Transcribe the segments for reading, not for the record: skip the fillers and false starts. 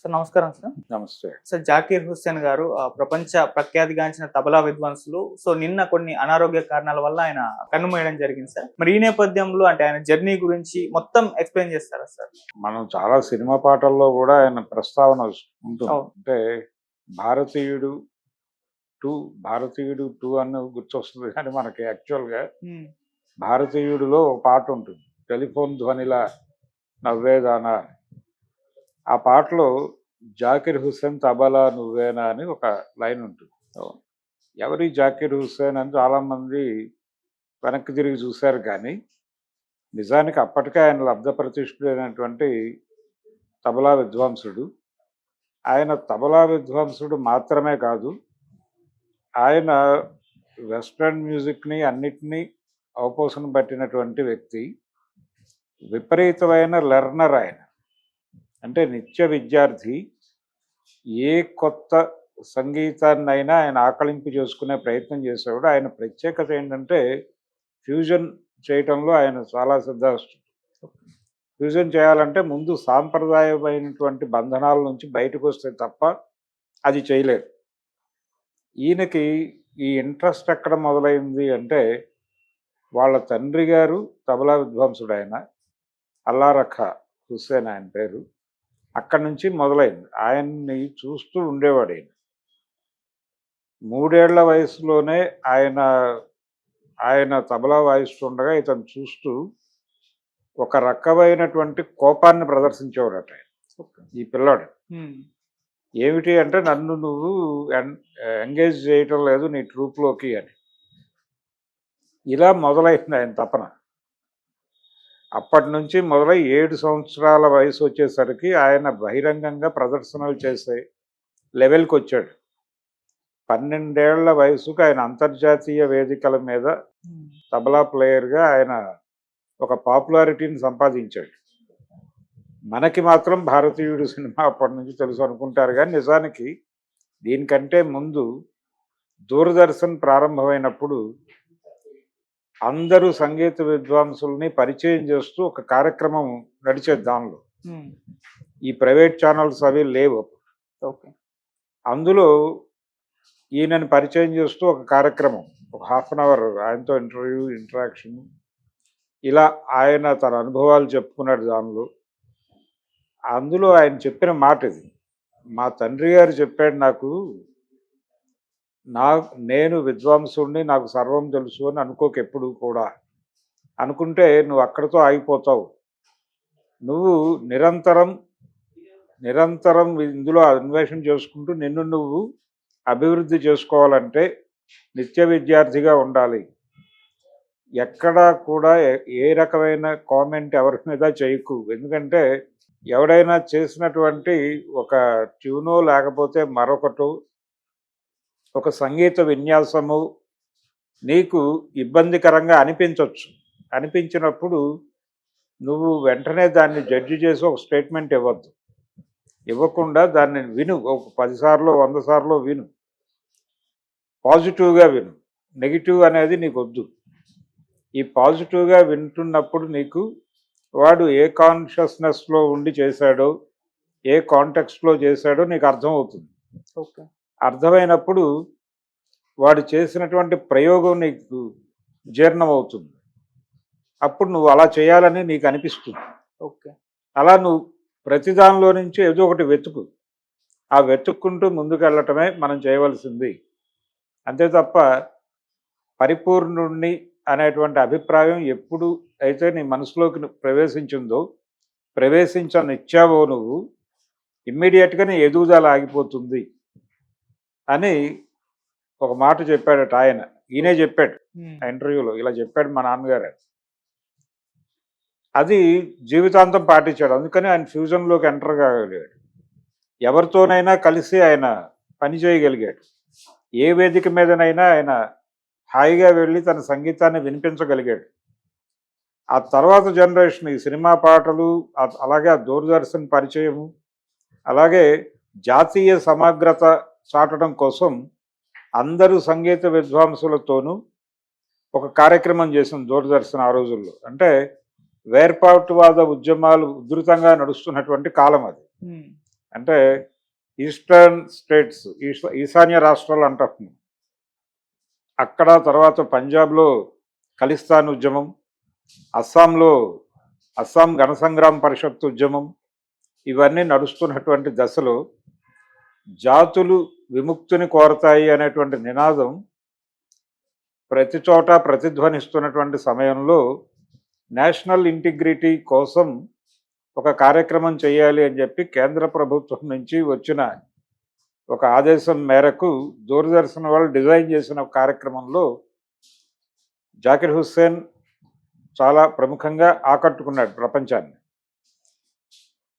Sir నమస్కారం sir. నమస్తే. Sir Zakir Hussain గారు ప్రపంచ ప్రఖ్యాతిగాంచిన తబలా విద్వాంసులు. సో నిన్న కొన్ని అనారోగ్య కారణాల వల్ల ఆయన కన్నుమూయడం జరిగింది సార్. మరి ఈ నేపథ్యంలో అంటే ఆయన జర్నీ గురించి మొత్తం ఎక్స్ప్లెయిన్ చేస్తారా సార్? మనం చాలా సినిమా పాటల్లో కూడా ఆయన ప్రస్తావన ఉంటుంది. అవును. అంటే భారతీయుడు భారతీయుడు 2 అని గుర్తొస్తుంది, కానీ మనకి యాక్చువల్గా భారతీయుడిలో ఒక పాట ఉంటుంది, టెలిఫోన్ ధ్వనిలా నవ్వేదానా. ఆ పాటలో జాకీర్ హుస్సేన్ తబలా నువ్వేనా అని ఒక లైన్ ఉంటుంది. ఎవరి జాకీర్ హుస్సేన్ అని చాలామంది వెనక్కి తిరిగి చూశారు, కానీ నిజానికి అప్పటికే ఆయన లబ్ధ ప్రతిష్ఠుడైనటువంటి తబలా విద్వాంసుడు. ఆయన తబలా విద్వాంసుడు మాత్రమే కాదు, ఆయన వెస్ట్రన్ మ్యూజిక్ని అన్నిటినీ అవపోసన పట్టినటువంటి వ్యక్తి. విపరీతమైన లెర్నర్ ఆయన, అంటే నిత్య విద్యార్థి. ఏ కొత్త సంగీతాన్నైనా ఆయన ఆకలింపు చేసుకునే ప్రయత్నం చేసేవాడు. ఆయన ప్రత్యేకత ఏంటంటే ఫ్యూజన్ చేయటంలో ఆయన చాలా సిద్ధాస్తుడు. ఫ్యూజన్ చేయాలంటే ముందు సాంప్రదాయమైనటువంటి బంధనాల నుంచి బయటకు వస్తే తప్ప అది చేయలేరు. ఈయనకి ఈ ఇంట్రెస్ట్ ఎక్కడ మొదలైంది అంటే, వాళ్ళ తండ్రి గారు తబలా విద్వాంసుడు, ఆయన అల్లారఖా హుస్సేన్ ఆయన పేరు. అక్కడి నుంచి మొదలైంది. ఆయన్ని చూస్తూ ఉండేవాడు ఆయన. 3 ఏళ్ల వయసులోనే ఆయన తబలా వాయిస్తుండగా ఇతను చూస్తూ ఒక రకమైనటువంటి కోపాన్ని ప్రదర్శించేవాడట ఆయన. ఈ పిల్లాడు ఏమిటి అంటే, నన్ను నువ్వు ఎంగేజ్ చేయటం లేదు నీ ట్రూప్లోకి అని. ఇలా మొదలైంది ఆయన తపన. అప్పటి నుంచి మొదలై 7 సంవత్సరాల వయసు వచ్చేసరికి ఆయన బహిరంగంగా ప్రదర్శనలు చేసే లెవెల్కి వచ్చాడు. 12 ఏళ్ల వయసుకు ఆయన అంతర్జాతీయ వేదికల మీద తబలా ప్లేయర్గా ఆయన ఒక పాపులారిటీని సంపాదించాడు. మనకి మాత్రం భారతీయుడు సినిమా అప్పటి నుంచి తెలుసు అనుకుంటారు, కానీ నిజానికి దీనికంటే ముందు దూరదర్శన్ ప్రారంభమైనప్పుడు అందరూ సంగీత విద్వాంసుల్ని పరిచయం చేస్తూ ఒక కార్యక్రమం నడిచేది. దానిలో ఈ ప్రైవేట్ ఛానల్స్ అవి లేవు. అందులో ఈయనని పరిచయం చేస్తూ ఒక కార్యక్రమం, ఒక 1/2 అవర్ ఆయనతో ఇంటరాక్షన్, ఇలా ఆయన తన అనుభవాలు చెప్పుకున్నాడు. అందులో ఆయన చెప్పిన మాట ఇది, మా తండ్రి గారు చెప్పాడు నేను విద్వాంసుడిని, నాకు సర్వం తెలుసు అని అనుకోక ఎప్పుడు కూడా. అనుకుంటే నువ్వు అక్కడితో ఆగిపోతావు. నువ్వు నిరంతరం ఇందులో అన్వేషణ చేసుకుంటూ నిన్ను నువ్వు అభివృద్ధి చేసుకోవాలంటే నిత్య విద్యార్థిగా ఉండాలి. ఎక్కడా కూడా ఏ రకమైన కామెంట్ ఎవరి మీద చేయకు. ఎందుకంటే ఎవడైనా చేసినటువంటి ఒక ట్యూనో లేకపోతే మరొకటో ఒక సంగీత విన్యాసము నీకు ఇబ్బందికరంగా అనిపించవచ్చు. అనిపించినప్పుడు నువ్వు వెంటనే దాన్ని జడ్జి చేసి ఒక స్టేట్మెంట్ ఇవ్వద్దు. ఇవ్వకుండా దాన్ని విను, ఒక 10 సార్లు 100 సార్లు విను, పాజిటివ్గా విను. నెగిటివ్ అనేది నీకు వద్దు. ఈ పాజిటివ్గా వింటున్నప్పుడు నీకు వాడు ఏ కాన్షియస్నెస్లో ఉండి చేశాడో, ఏ కాంటెక్స్ట్లో చేశాడో నీకు అర్థమవుతుంది. అర్థమైనప్పుడు వాడు చేసినటువంటి ప్రయోగం నీకు జీర్ణమవుతుంది. అప్పుడు నువ్వు అలా చేయాలని నీకు అనిపిస్తుంది. అలా నువ్వు ప్రతి దానిలో నుంచి ఏదో ఒకటి వెతుకు. ఆ వెతుక్కుంటూ ముందుకు వెళ్ళటమే మనం చేయవలసింది. అంతే తప్ప పరిపూర్ణుణ్ణి అనేటువంటి అభిప్రాయం ఎప్పుడు అయితే నీ మనసులోకి ప్రవేశించనిచ్చావో నువ్వు ఇమ్మీడియట్గా నీ ఎదుగుదల ఆగిపోతుంది అని ఒక మాట చెప్పాడట ఆయన. ఈయనే చెప్పాడు ఆ ఇంటర్వ్యూలో, ఇలా చెప్పాడు మా నాన్నగారు. అది జీవితాంతం పాటించాడు. అందుకని ఆయన ఫ్యూజన్లోకి ఎంటర్ కాగలిగాడు. ఎవరితోనైనా కలిసి ఆయన పని చేయగలిగాడు. ఏ వేదిక మీదనైనా ఆయన హాయిగా వెళ్ళి తన సంగీతాన్ని వినిపించగలిగాడు. ఆ తర్వాత జనరేషన్ ఈ సినిమా పాటలు, అలాగే ఆ దూరదర్శన్ పరిచయము, అలాగే జాతీయ సమగ్రత చాటడం కోసం అందరూ సంగీత విద్వాంసులతోనూ ఒక కార్యక్రమం చేసింది దూరదర్శన్ ఆ రోజుల్లో. అంటే వేర్పాటువాద ఉద్యమాలు ఉధృతంగా నడుస్తున్నటువంటి కాలం అది. అంటే ఈస్టర్న్ స్టేట్స్, ఈశాన్య రాష్ట్రాలు అంటారు. అక్కడ తర్వాత పంజాబ్లో ఖలిస్తాన్ ఉద్యమం, అస్సాంలో అస్సాం గణ సంగ్రామ పరిషత్ ఉద్యమం, ఇవన్నీ నడుస్తున్నటువంటి దశలో జాతులు విముక్తిని కోరతాయి అనేటువంటి నినాదం ప్రతి చోట ప్రతిధ్వనిస్తున్నటువంటి సమయంలో నేషనల్ ఇంటిగ్రిటీ కోసం ఒక కార్యక్రమం చేయాలి అని చెప్పి కేంద్ర ప్రభుత్వం నుంచి వచ్చిన ఒక ఆదేశం మేరకు దూరదర్శన్ వాళ్ళు డిజైన్ చేసిన కార్యక్రమంలో జాకిర్ హుస్సేన్ చాలా ప్రముఖంగా ఆకట్టుకున్నాడు ప్రపంచాన్ని.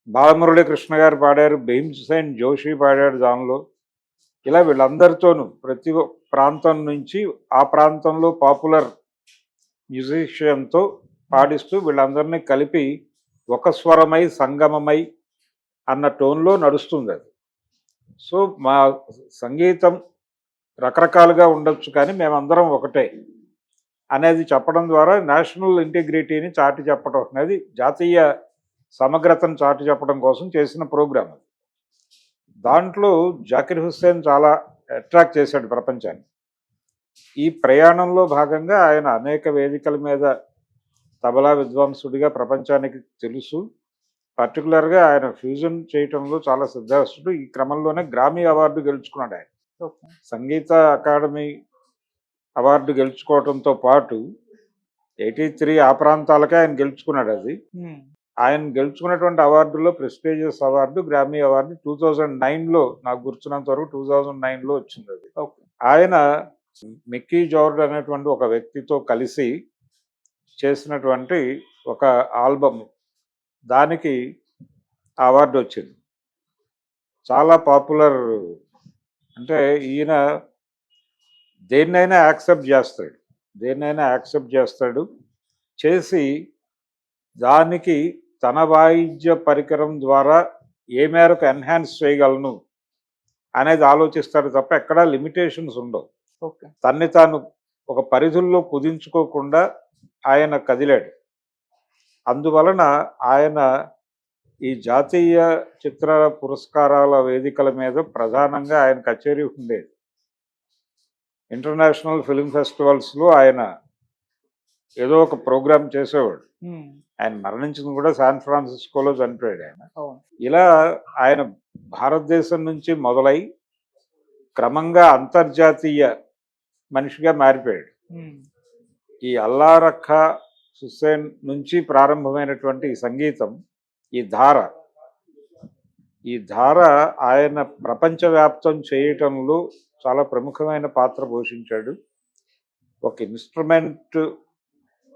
బాలమురళీకృష్ణ గారు పాడారు, భీమ్సేన్ జోషి పాడాడు దానిలో. ఇలా వీళ్ళందరితోనూ ప్రతి ప్రాంతం నుంచి ఆ ప్రాంతంలో పాపులర్ మ్యూజిషియన్తో పాడిస్తూ వీళ్ళందరినీ కలిపి ఒక స్వరమై సంగమమై అన్న టోన్లో నడుస్తుంది అది. సో మా సంగీతం రకరకాలుగా ఉండొచ్చు కానీ మేమందరం ఒకటే అనేది చెప్పడం ద్వారా నేషనల్ ఇంటిగ్రిటీని చాటి చెప్పడం అనేది, జాతీయ సమగ్రతను చాటి చెప్పడం కోసం చేసిన ప్రోగ్రాం అది. దాంట్లో జాకిర్ హుస్సేన్ చాలా అట్రాక్ట్ చేశాడు ప్రపంచాన్ని. ఈ ప్రయాణంలో భాగంగా ఆయన అనేక వేదికల మీద తబలా విద్వాంసుడిగా ప్రపంచానికి తెలుసు. పర్టికులర్గా ఆయన ఫ్యూజన్ చేయటంలో చాలా సిద్ధాస్తుడు. ఈ క్రమంలోనే గ్రామీ అవార్డు గెలుచుకున్నాడు ఆయన. ఓకే. సంగీత అకాడమీ అవార్డు గెలుచుకోవడంతో పాటు 83 ఆ ప్రాంతాలకే ఆయన గెలుచుకున్నాడు అది. ఆయన గెలుచుకున్నటువంటి అవార్డులో ప్రెస్టీజియస్ అవార్డు గ్రామీ అవార్డు 2009లో, నాకు గుర్తున్నంత వరకు 2009లో వచ్చింది అది. ఓకే. ఆయన మిక్కీ జోర్డ్ అనేటువంటి ఒక వ్యక్తితో కలిసి చేసినటువంటి ఒక ఆల్బమ్, దానికి అవార్డు వచ్చింది. చాలా పాపులర్. అంటే ఈయన దేన్నైనా యాక్సెప్ట్ చేస్తాడు చేసి దానికి తన వాయిద్య పరికరం ద్వారా ఏ మేరకు ఎన్హాన్స్ చేయగలను అనేది ఆలోచిస్తాడు తప్ప ఎక్కడా లిమిటేషన్స్ ఉండవు. ఓకే. తన్ని తాను ఒక పరిధుల్లో కుదించుకోకుండా ఆయన కదిలాడు. అందువలన ఆయన ఈ జాతీయ చిత్ర పురస్కారాల వేదికల మీద ప్రధానంగా ఆయన కచేరీ ఉండేది. ఇంటర్నేషనల్ ఫిల్మ్ ఫెస్టివల్స్లో ఆయన ఏదో ఒక ప్రోగ్రాం చేసేవాడు. ఆయన మరణించింది కూడా శాన్ ఫ్రాన్సిస్కోలో చనిపోయాడు ఆయన. ఇలా ఆయన భారతదేశం నుంచి మొదలై క్రమంగా అంతర్జాతీయ మనిషిగా మారిపోయాడు. ఈ అల్లా రఖా హుస్సేన్ నుంచి ప్రారంభమైనటువంటి ఈ సంగీతం, ఈ ధార ఆయన ప్రపంచవ్యాప్తం చేయటంలో చాలా ప్రముఖమైన పాత్ర పోషించాడు. ఒక ఇన్స్ట్రుమెంట్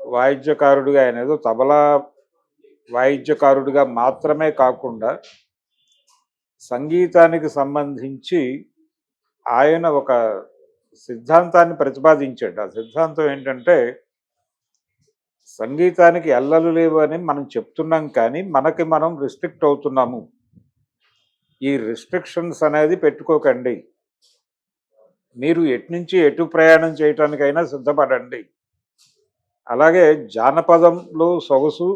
వాయిద్యకారుడిగా, ఆయన ఏదో తబలా వాయిద్యకారుడిగా మాత్రమే కాకుండా సంగీతానికి సంబంధించి ఆయన ఒక సిద్ధాంతాన్ని ప్రతిపాదించాడు. ఆ సిద్ధాంతం ఏంటంటే, సంగీతానికి ఎల్లలు లేవు అని మనం చెప్తున్నాం కానీ మనకి మనం రిస్ట్రిక్ట్ అవుతున్నాము. ఈ రిస్ట్రిక్షన్స్ అనేది పెట్టుకోకండి, మీరు ఎటు ఎటు ప్రయాణం చేయటానికైనా సిద్ధపడండి. అలాగే జానపదంలో సొగసు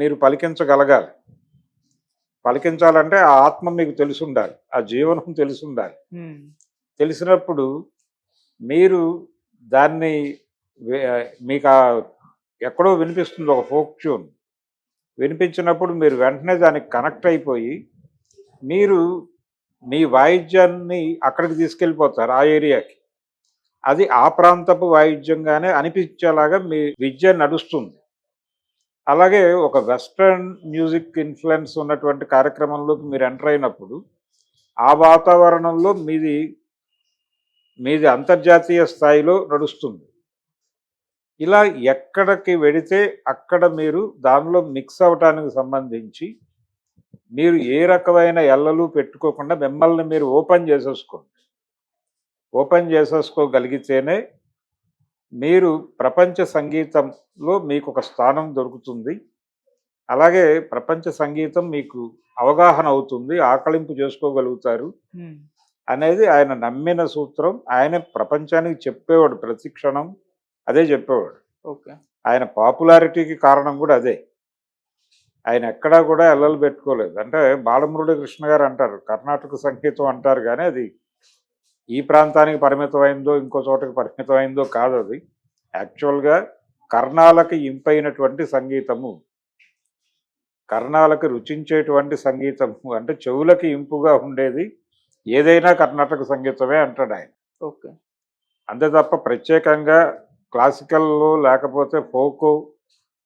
మీరు పలికించగలగాలి. పలికించాలంటే ఆ ఆత్మ మీకు తెలిసి ఉండాలి, ఆ జీవనం తెలిసి ఉండాలి. తెలిసినప్పుడు మీరు దాన్ని మీకు ఎక్కడో వినిపిస్తుంది ఒక ఫోక్ ట్యూన్, వినిపించినప్పుడు మీరు వెంటనే దానికి కనెక్ట్ అయిపోయి మీరు మీ వాయిద్యాన్ని అక్కడికి తీసుకెళ్ళిపోతారు, ఆ ఏరియాకి. అది ఆ ప్రాంతపు వాయిద్యంగానే అనిపించేలాగా మీ విద్య నడుస్తుంది. అలాగే ఒక వెస్ట్రన్ మ్యూజిక్ ఇన్ఫ్లుయెన్స్ ఉన్నటువంటి కార్యక్రమంలోకి మీరు ఎంటర్ అయినప్పుడు ఆ వాతావరణంలో మీది అంతర్జాతీయ స్థాయిలో నడుస్తుంది. ఇలా ఎక్కడికి వెడితే అక్కడ మీరు దానిలో మిక్స్ అవ్వటానికి సంబంధించి మీరు ఏ రకమైన ఎల్లలు పెట్టుకోకుండా మిమ్మల్ని మీరు ఓపెన్ చేసేసుకోగలిగితేనే మీరు ప్రపంచ సంగీతంలో మీకు ఒక స్థానం దొరుకుతుంది. అలాగే ప్రపంచ సంగీతం మీకు అవగాహన అవుతుంది, ఆకలింపు చేసుకోగలుగుతారు అనేది ఆయన నమ్మిన సూత్రం. ఆయన ప్రపంచానికి చెప్పేవాడు, ప్రతి క్షణం అదే చెప్పేవాడు. ఓకే. ఆయన పాపులారిటీకి కారణం కూడా అదే. ఆయన ఎక్కడా కూడా ఎల్లలు పెట్టుకోలేదు. అంటే బాలమురళీ కృష్ణ గారు అంటారు కర్ణాటక సంగీతం అంటారు కానీ అది ఈ ప్రాంతానికి పరిమితమైందో ఇంకో చోటకి పరిమితమైందో కాదు. అది యాక్చువల్గా కర్ణాలకి ఇంపైనటువంటి సంగీతము, కర్ణాలకు రుచించేటువంటి సంగీతము, అంటే చెవులకి ఇంపుగా ఉండేది ఏదైనా కర్ణాటక సంగీతమే అంటాడు ఆయన. ఓకే. అంతే తప్ప ప్రత్యేకంగా క్లాసికల్ లేకపోతే ఫోక్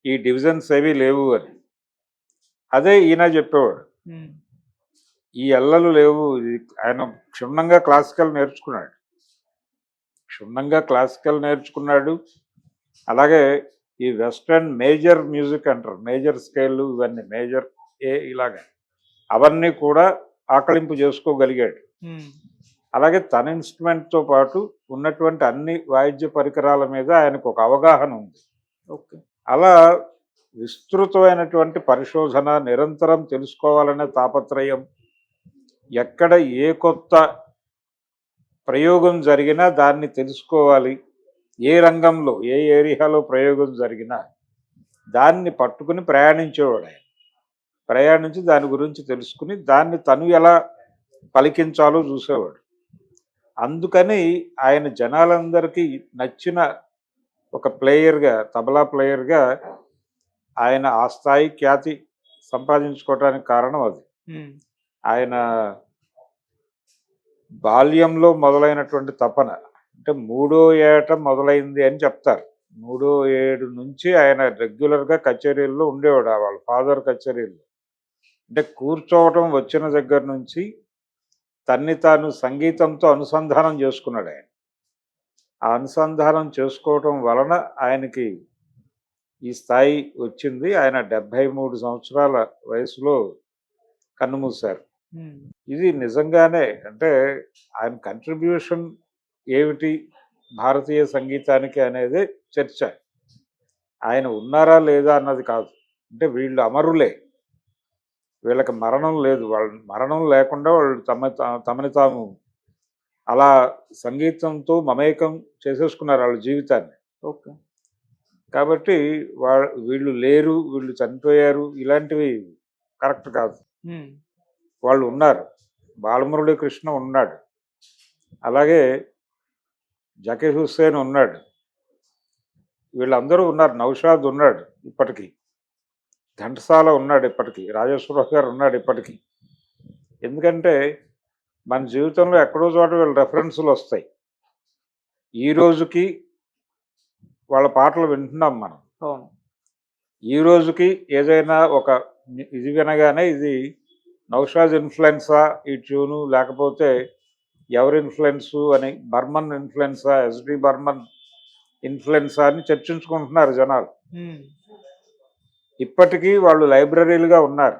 ఈ డివిజన్స్ ఏవి లేవు అని. అదే ఈయన చెప్పేవాడు. ఈ ఎల్లలు లేవు. ఆయన క్షుణ్ణంగా క్లాసికల్ నేర్చుకున్నాడు. అలాగే ఈ వెస్టర్న్ మేజర్ మ్యూజిక్ అంటారు, మేజర్ స్కేల్, ఇవన్నీ మేజర్ ఇలాగా అవన్నీ కూడా ఆకలింపు చేసుకోగలిగాడు. అలాగే తన ఇన్స్ట్రుమెంట్తో పాటు ఉన్నటువంటి అన్ని వాయిద్య పరికరాల మీద ఆయనకు ఒక అవగాహన ఉంది. ఓకే. అలా విస్తృతమైనటువంటి పరిశోధన, నిరంతరం తెలుసుకోవాలనే తాపత్రయం, ఎక్కడ ఏ కొత్త ప్రయోగం జరిగినా దాన్ని తెలుసుకోవాలి, ఏ రంగంలో ఏ ఏరియాలో ప్రయోగం జరిగినా దాన్ని పట్టుకుని ప్రయాణించేవాడు ఆయన. ప్రయాణించి దాని గురించి తెలుసుకుని దాన్ని తను ఎలా పలికించాలో చూసేవాడు. అందుకని ఆయన జనాలందరికీ నచ్చిన ఒక ప్లేయర్గా, తబలా ప్లేయర్గా ఆయన ఆ స్థాయి ఖ్యాతి సంపాదించుకోవడానికి కారణం అది. ఆయన బాల్యంలో మొదలైనటువంటి తపన, అంటే 3వ ఏట మొదలైంది అని చెప్తారు. 3వ ఏడు నుంచి ఆయన రెగ్యులర్గా కచేరీల్లో ఉండేవాడు, వాళ్ళ ఫాదర్ కచేరీల్లో. అంటే కూర్చోవటం వచ్చిన దగ్గర నుంచి తన్ని తాను సంగీతంతో అనుసంధానం చేసుకున్నాడు ఆయన. ఆ అనుసంధానం చేసుకోవటం వలన ఆయనకి ఈ స్థాయి వచ్చింది. ఆయన 73 సంవత్సరాల వయసులో కన్నుమూశారు. ఇది నిజంగానే అంటే ఆయన కంట్రిబ్యూషన్ ఏమిటి భారతీయ సంగీతానికి అనేది చర్చ. ఆయన ఉన్నారా లేదా అన్నది కాదు. అంటే వీళ్ళు అమరులే, వీళ్ళకి మరణం లేదు. వాళ్ళ మరణం లేకుండా వాళ్ళు తమని తాము అలా సంగీతంతో మమేకం చేసేసుకున్నారు వాళ్ళ జీవితాన్ని. ఓకే. కాబట్టి వీళ్ళు లేరు, వీళ్ళు చనిపోయారు, ఇలాంటివి కరెక్ట్ కాదు. వాళ్ళు ఉన్నారు. బాలమురళీ కృష్ణ ఉన్నాడు, అలాగే జకీర్ హుస్సేన్ ఉన్నాడు, వీళ్ళందరూ ఉన్నారు. నౌషాద్ ఉన్నాడు ఇప్పటికీ, ఘంటసాల ఉన్నాడు ఇప్పటికీ, రాజేశ్వరరావు గారు ఉన్నాడు ఇప్పటికీ. ఎందుకంటే మన జీవితంలో ఎక్కడో చోట వీళ్ళ రెఫరెన్సులు వస్తాయి. ఈ రోజుకి వాళ్ళ పాటలు వింటున్నాం మనం. ఈ రోజుకి ఏదైనా ఒక ఇది వినగానే ఇది నౌషాద్ ఇన్ఫ్లుయెన్సా ఈ ట్యూను, లేకపోతే ఎవరి ఇన్ఫ్లుయెన్సు అని, బర్మన్ ఇన్ఫ్లుయెన్సా, ఎస్డి బర్మన్ ఇన్ఫ్లుయెన్సా అని చర్చించుకుంటున్నారు జనాలు. ఇప్పటికీ వాళ్ళు లైబ్రరీలుగా ఉన్నారు.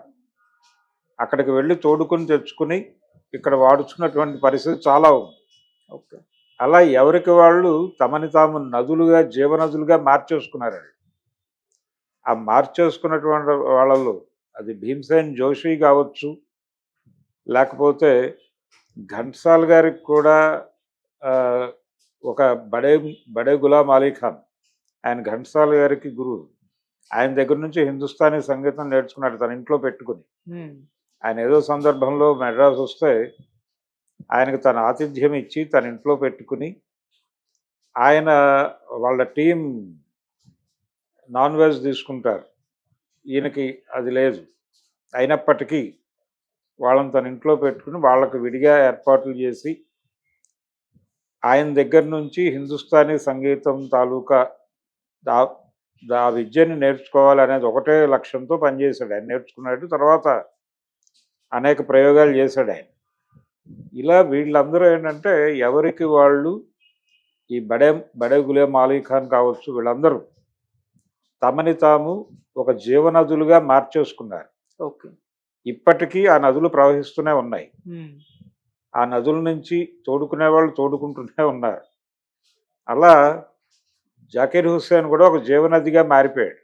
అక్కడికి వెళ్ళి తోడుకుని తెచ్చుకుని ఇక్కడ వాడుచున్నటువంటి పరిస్థితి చాలా ఉంది. ఓకే. అలా ఎవరికి వాళ్ళు తమని తాము నదులుగా, జీవనదులుగా మార్చేసుకున్నారు. ఆ మార్చేసుకున్నటువంటి వాళ్ళలో అది భీమ్సేన్ జోషి కావచ్చు, లేకపోతే ఘంటసాల గారికి కూడా ఒక బడే గులాం అలీ ఖాన్, ఆయన ఘంటసాల గారికి గురువు. ఆయన దగ్గర నుంచి హిందుస్థానీ సంగీతం నేర్చుకున్నాడు తన ఇంట్లో పెట్టుకుని. ఆయన ఏదో సందర్భంలో మెడ్రాస్ వస్తే ఆయనకు తన ఆతిథ్యం ఇచ్చి తన ఇంట్లో పెట్టుకుని, ఆయన వాళ్ళ టీం నాన్ వెజ్ తీసుకుంటారు, ఈయనకి అది లేదు. అయినప్పటికీ వాళ్ళని తన ఇంట్లో పెట్టుకుని వాళ్ళకు విడిగా ఏర్పాట్లు చేసి ఆయన దగ్గర నుంచి హిందుస్థానీ సంగీతం తాలూకా ఆ విద్యని నేర్చుకోవాలనేది ఒకటే లక్ష్యంతో పనిచేశాడు ఆయన. నేర్చుకున్నాడు, తర్వాత అనేక ప్రయోగాలు చేశాడు ఆయన. ఇలా వీళ్ళందరూ ఏంటంటే ఎవరికి వాళ్ళు ఈ బడే గులాం అలీ ఖాన్ కావచ్చు, వీళ్ళందరూ తమని తాము ఒక జీవనదులుగా మార్చేసుకున్నారు. ఓకే. ఇప్పటికీ ఆ నదులు ప్రవహిస్తూనే ఉన్నాయి. ఆ నదుల నుంచి తోడుకునే వాళ్ళు తోడుకుంటూనే ఉన్నారు. అలా జకీర్ హుస్సేన్ కూడా ఒక జీవనదిగా మారిపోయాడు.